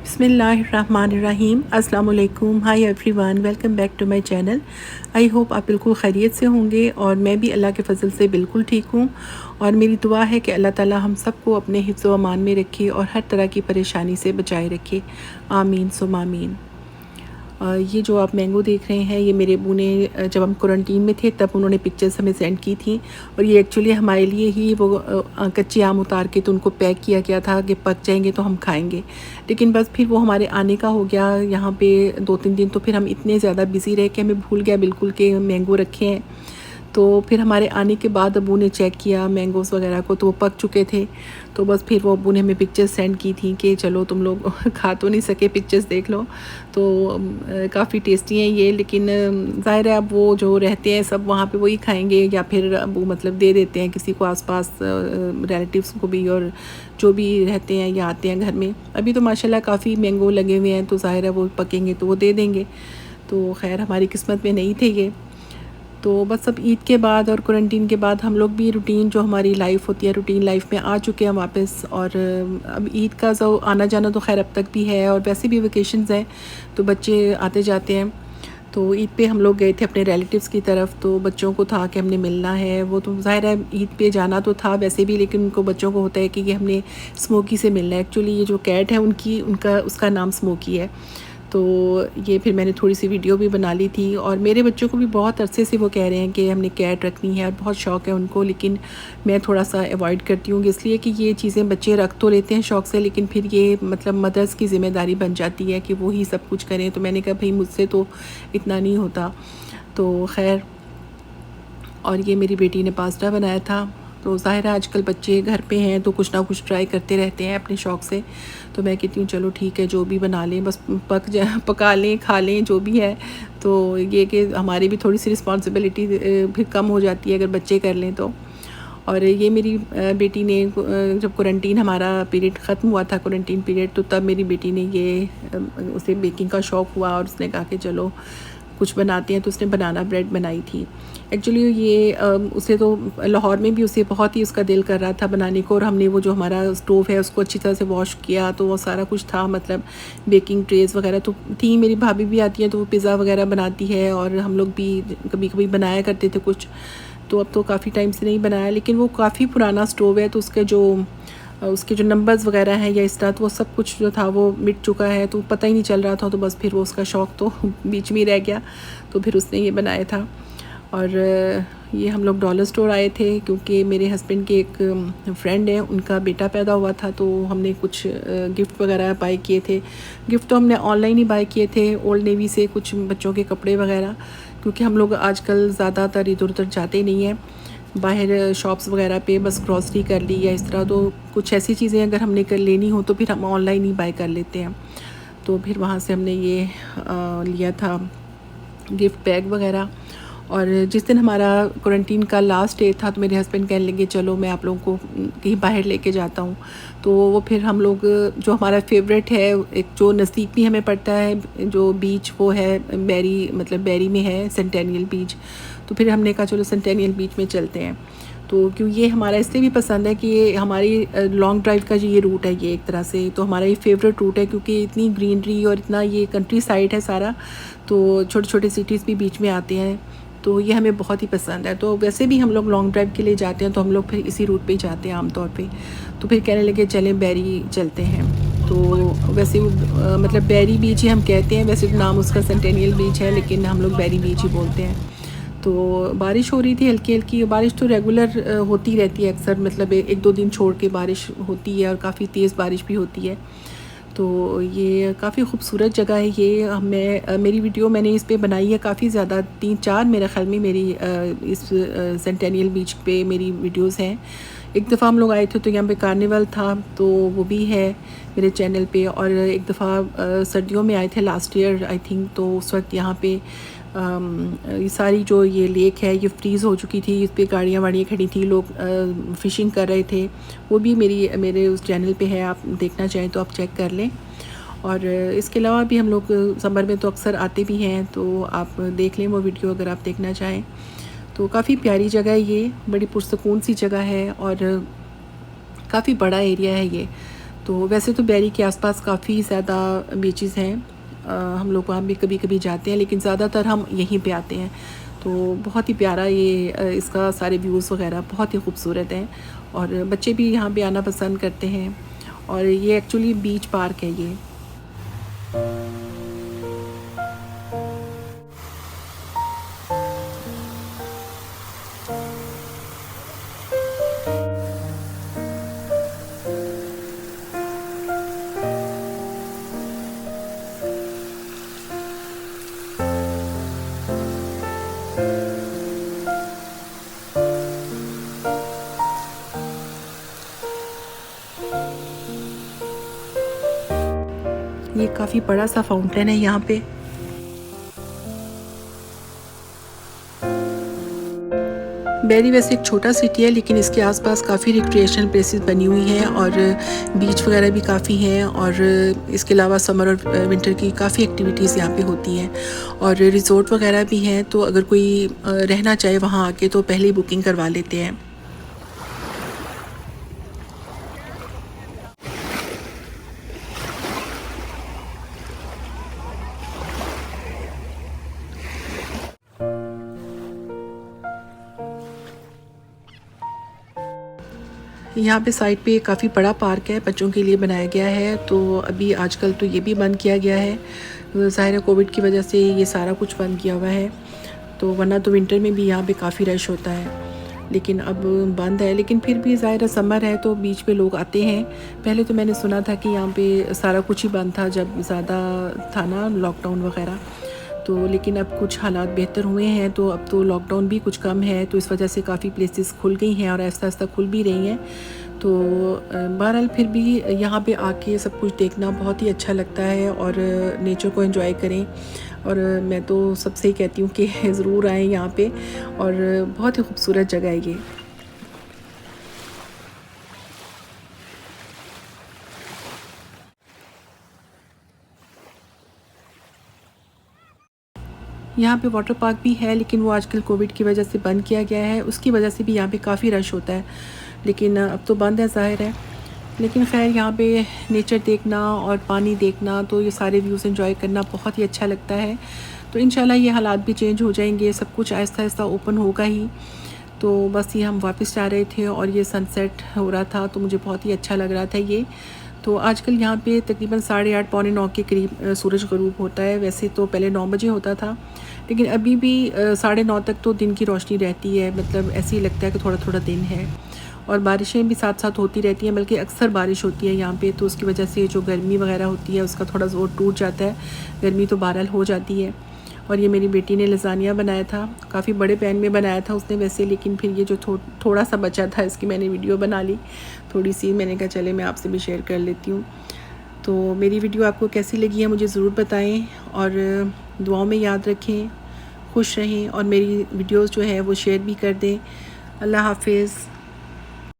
बिस्मिल्लाहिर्रहमानिर्रहीम अस्सलाम वालेकुम। Hi everyone, welcome back to my channel. I hope आप बिल्कुल खैरियत से होंगे और मैं भी अल्लाह के फ़ज़ल से बिल्कुल ठीक हूँ। और मेरी दुआ है कि अल्लाह ताला हम सबको अपने हिफ्ज़ व अमान में रखे और हर तरह की परेशानी से बचाए रखे। आमीन सुम आमीन। ये जो आप मैंगो देख रहे हैं, ये मेरे अब्बू ने जब हम क्वारंटीन में थे तब उन्होंने पिक्चर्स हमें सेंड की थी। और ये एक्चुअली हमारे लिए ही वो कच्चे आम उतार के तो उनको पैक किया गया था कि पक जाएंगे तो हम खाएंगे। लेकिन बस फिर वो हमारे आने का हो गया यहाँ पे 2-3 दिन, तो फिर हम इतने ज़्यादा बिज़ी रहे कि हमें भूल गया बिल्कुल कि मैंगो रखे हैं। तो फिर हमारे आने के बाद अब्बू ने चेक किया मैंगोज़ वगैरह को, तो वो पक चुके थे। तो बस फिर वो अब्बू ने हमें पिक्चर्स सेंड की थी कि चलो तुम लोग खा तो नहीं सके, पिक्चर्स देख लो। तो काफ़ी टेस्टी हैं ये, लेकिन ज़ाहिर है अब वो जो रहते हैं सब वहाँ पे वही खाएंगे, या फिर अब्बू मतलब दे देते हैं किसी को आसपास रिलेटिव्स को भी, और जो भी रहते हैं या आते हैं घर में। अभी तो माशाल्लाह काफ़ी मैंगो लगे हुए हैं, तो ज़ाहिर है वो पकेंगे तो वो दे देंगे। तो खैर हमारी किस्मत में नहीं थे ये। तो बस अब ईद के बाद और क्वारंटीन के बाद हम लोग भी रूटीन जो हमारी लाइफ होती है, रूटीन लाइफ में आ चुके हैं वापस। और अब ईद का जो आना जाना तो खैर अब तक भी है, और वैसे भी वेकेशंस हैं तो बच्चे आते जाते हैं। तो ईद पे हम लोग गए थे अपने रिलेटिव्स की तरफ, तो बच्चों को था कि हमने मिलना है। वो तो ज़ाहिर है ईद पे जाना तो था वैसे भी, लेकिन उनको बच्चों को होता है कि हमने स्मोकी से मिलना है। एक्चुअली ये जो कैट है उनका उसका नाम स्मोकी है। तो ये फिर मैंने थोड़ी सी वीडियो भी बना ली थी। और मेरे बच्चों को भी बहुत अरसे से वो कह रहे हैं कि हमने कैट रखनी है, और बहुत शौक़ है उनको, लेकिन मैं थोड़ा सा अवॉइड करती हूँ इसलिए कि ये चीज़ें बच्चे रख तो लेते हैं शौक़ से, लेकिन फिर ये मतलब मदर्स की ज़िम्मेदारी बन जाती है कि वो ही सब कुछ करें। तो मैंने कहा भाई मुझसे तो इतना नहीं होता। तो खैर, और ये मेरी बेटी ने पास्ता बनाया था। तो ज़ाहिर है आजकल बच्चे घर पे हैं तो कुछ ना कुछ ट्राई करते रहते हैं अपने शौक़ से। तो मैं कहती हूँ चलो ठीक है, जो भी बना लें बस पका लें, खा लें जो भी है। तो ये कि हमारी भी थोड़ी सी रिस्पॉन्सिबिलिटी फिर कम हो जाती है अगर बच्चे कर लें तो। और ये मेरी बेटी ने जब क्वारंटीन हमारा पीरियड ख़त्म हुआ था, क्वारंटीन पीरियड, तो तब मेरी बेटी ने ये उसे बेकिंग का शौक़ हुआ और उसने कहा कि चलो कुछ बनाते हैं। तो उसने बनाना ब्रेड बनाई थी। एक्चुअली ये उसे तो लाहौर में भी उसे बहुत ही उसका दिल कर रहा था बनाने को, और हमने वो जो हमारा स्टोव है उसको अच्छी तरह से वॉश किया, तो वो सारा कुछ था, मतलब बेकिंग ट्रेज़ वगैरह तो थी। मेरी भाभी भी आती है तो वो पिज़्ज़ा वगैरह बनाती है, और हम लोग भी कभी कभी बनाया करते थे कुछ। तो अब तो काफ़ी टाइम से नहीं बनाया, लेकिन वो काफ़ी पुराना स्टोव है, तो उसके जो नंबर्स वगैरह हैं या इस तरह, तो वो सब कुछ जो था वो मिट चुका है, तो पता ही नहीं चल रहा था। तो बस फिर वो उसका शौक़ तो बीच में ही रह गया। तो फिर उसने ये बनाया था। और ये हम लोग डॉलर स्टोर आए थे क्योंकि मेरे हस्बैंड के एक फ्रेंड है, उनका बेटा पैदा हुआ था, तो हमने कुछ गिफ्ट वगैरह बाय किए थे। गिफ्ट तो हमने ऑनलाइन ही बाय किए थे, ओल्ड नेवी से कुछ बच्चों के कपड़े वगैरह, क्योंकि हम लोग आजकल ज़्यादातर इधर उधर जाते नहीं हैं बाहर शॉप्स वगैरह पे, बस ग्रॉसरी कर ली या इस तरह। तो कुछ ऐसी चीज़ें अगर हमने कर लेनी हो तो फिर हम ऑनलाइन ही बाय कर लेते हैं। तो फिर वहाँ से हमने ये लिया था गिफ्ट बैग वगैरह। और जिस दिन हमारा क्वारंटीन का लास्ट डे था तो मेरे हस्बैंड कहने लगे चलो मैं आप लोगों को कहीं बाहर लेके जाता हूँ। तो वो फिर हम लोग जो हमारा फेवरेट है, एक जो नज़दीक भी हमें पड़ता है जो बीच, वो है बैरी, मतलब बैरी में है सेंटेनियल बीच। तो फिर हमने कहा चलो सेंटेनियल बीच में चलते हैं। तो क्यों ये हमारा इसलिए भी पसंद है कि ये हमारी लॉन्ग ड्राइव का जो ये रूट है, ये एक तरह से तो हमारा ये फेवरेट रूट है, क्योंकि इतनी ग्रीनरी और इतना ये कंट्री साइड है सारा, तो छोटे छोटे सिटीज़ भी बीच में आते हैं, तो ये हमें बहुत ही पसंद है। तो वैसे भी हम लोग लॉन्ग ड्राइव के लिए जाते हैं तो हम लोग फिर इसी रूट पे ही जाते हैं आमतौर पे। तो फिर कहने लगे चलें बैरी चलते हैं। तो वैसे वो मतलब बैरी बीच ही हम कहते हैं, वैसे तो नाम उसका सेंटेनियल बीच है, लेकिन हम लोग बैरी बीच ही बोलते हैं। तो बारिश हो रही थी हल्की हल्की, बारिश तो रेगुलर होती रहती है अक्सर, मतलब 1-2 दिन छोड़ के बारिश होती है, और काफ़ी तेज़ बारिश भी होती है। तो ये काफ़ी खूबसूरत जगह है ये। मेरी वीडियो मैंने इस पे बनाई है काफ़ी ज़्यादा, 3-4 मेरे ख़्याल में मेरी इस सेंटेनियल बीच पे मेरी वीडियोस हैं। एक दफ़ा हम लोग आए थे तो यहाँ पे कार्निवल था, तो वो भी है मेरे चैनल पे। और एक दफ़ा सर्दियों में आए थे लास्ट ईयर आई थिंक, तो उस वक्त यहाँ पे ये सारी जो ये लेक है ये फ्रीज़ हो चुकी थी, इस पे गाड़ियाँ वाड़ियाँ खड़ी थी, लोग फ़िशिंग कर रहे थे। वो भी मेरे उस चैनल पे है, आप देखना चाहें तो आप चेक कर लें। और इसके अलावा भी हम लोग समर में तो अक्सर आते भी हैं, तो आप देख लें वो वीडियो अगर आप देखना चाहें। तो काफ़ी प्यारी जगह है ये, बड़ी पुरसकून सी जगह है, और काफ़ी बड़ा एरिया है ये। तो वैसे तो बैरी के आसपास काफ़ी ज़्यादा बीचेस हैं, हम लोग वहाँ भी कभी कभी जाते हैं, लेकिन ज़्यादातर हम यहीं पे आते हैं। तो बहुत ही प्यारा ये इसका सारे व्यूज़ वगैरह बहुत ही खूबसूरत हैं, और बच्चे भी यहाँ पे आना पसंद करते हैं। और ये एक्चुअली बीच पार्क है ये। ये काफ़ी बड़ा सा फाउंटेन है यहाँ पे। बैरी वैसे एक छोटा सिटी है, लेकिन इसके आसपास काफ़ी रिक्रिएशनल प्लेसेस बनी हुई हैं, और बीच वगैरह भी काफ़ी हैं, और इसके अलावा समर और विंटर की काफ़ी एक्टिविटीज़ यहाँ पे होती हैं, और रिज़ॉर्ट वगैरह भी हैं। तो अगर कोई रहना चाहे वहाँ आके तो पहले ही बुकिंग करवा लेते हैं। यहाँ पे साइड पे काफ़ी बड़ा पार्क है, बच्चों के लिए बनाया गया है। तो अभी आजकल तो ये भी बंद किया गया है, ज़ाहिर है कोविड की वजह से ये सारा कुछ बंद किया हुआ है। तो वरना तो विंटर में भी यहाँ पे काफ़ी रश होता है, लेकिन अब बंद है। लेकिन फिर भी ज़ाहिर है समर है तो बीच पे लोग आते हैं। पहले तो मैंने सुना था कि यहाँ पे सारा कुछ ही बंद था जब ज़्यादा था ना लॉकडाउन वगैरह। तो लेकिन अब कुछ हालात बेहतर हुए हैं, तो अब तो लॉकडाउन भी कुछ कम है, तो इस वजह से काफ़ी प्लेसेस खुल गई हैं और आहिस्ता आहिस्ता खुल भी रही हैं। तो बहरहाल फिर भी यहाँ पे आके सब कुछ देखना बहुत ही अच्छा लगता है, और नेचर को एंजॉय करें। और मैं तो सबसे ही कहती हूँ कि ज़रूर आएँ यहाँ पे, और बहुत ही खूबसूरत जगह है ये। यहाँ पे वाटर पार्क भी है, लेकिन वो आजकल कोविड की वजह से बंद किया गया है। उसकी वजह से भी यहाँ पे काफ़ी रश होता है, लेकिन अब तो बंद है ज़ाहिर है। लेकिन ख़ैर यहाँ पे नेचर देखना और पानी देखना, तो ये सारे व्यूज़ एंजॉय करना बहुत ही अच्छा लगता है। तो इंशाल्लाह ये हालात भी चेंज हो जाएंगे, सब कुछ आहिस्ता आहिस्ता ओपन होगा ही। तो बस ये हम वापस जा रहे थे और ये सनसेट हो रहा था, तो मुझे बहुत ही अच्छा लग रहा था ये। तो आजकल यहाँ पे तकरीबन 8:30 पौने 9 के करीब सूरज ग़रूब होता है। वैसे तो पहले 9 बजे होता था, लेकिन अभी भी 9:30 तक तो दिन की रोशनी रहती है। मतलब ऐसे ही लगता है कि थोड़ा थोड़ा दिन है, और बारिशें भी साथ साथ होती रहती हैं, बल्कि अक्सर बारिश होती है यहाँ पे। तो उसकी वजह से जो गर्मी वगैरह होती है उसका थोड़ा ज़ोर टूट जाता है, गर्मी तो बहरहाल हो जाती है। और ये मेरी बेटी ने लसानिया बनाया था, काफ़ी बड़े पैन में बनाया था उसने वैसे, लेकिन फिर ये जो थोड़ा सा बचा था इसकी मैंने वीडियो बना ली थोड़ी सी। मैंने कहा चले मैं आपसे भी शेयर कर लेती हूँ। तो मेरी वीडियो आपको कैसी लगी है मुझे ज़रूर बताएं, और दुआओं में याद रखें, खुश रहें, और मेरी वीडियोस जो है वो शेयर भी कर दें। अल्लाह हाफिज़।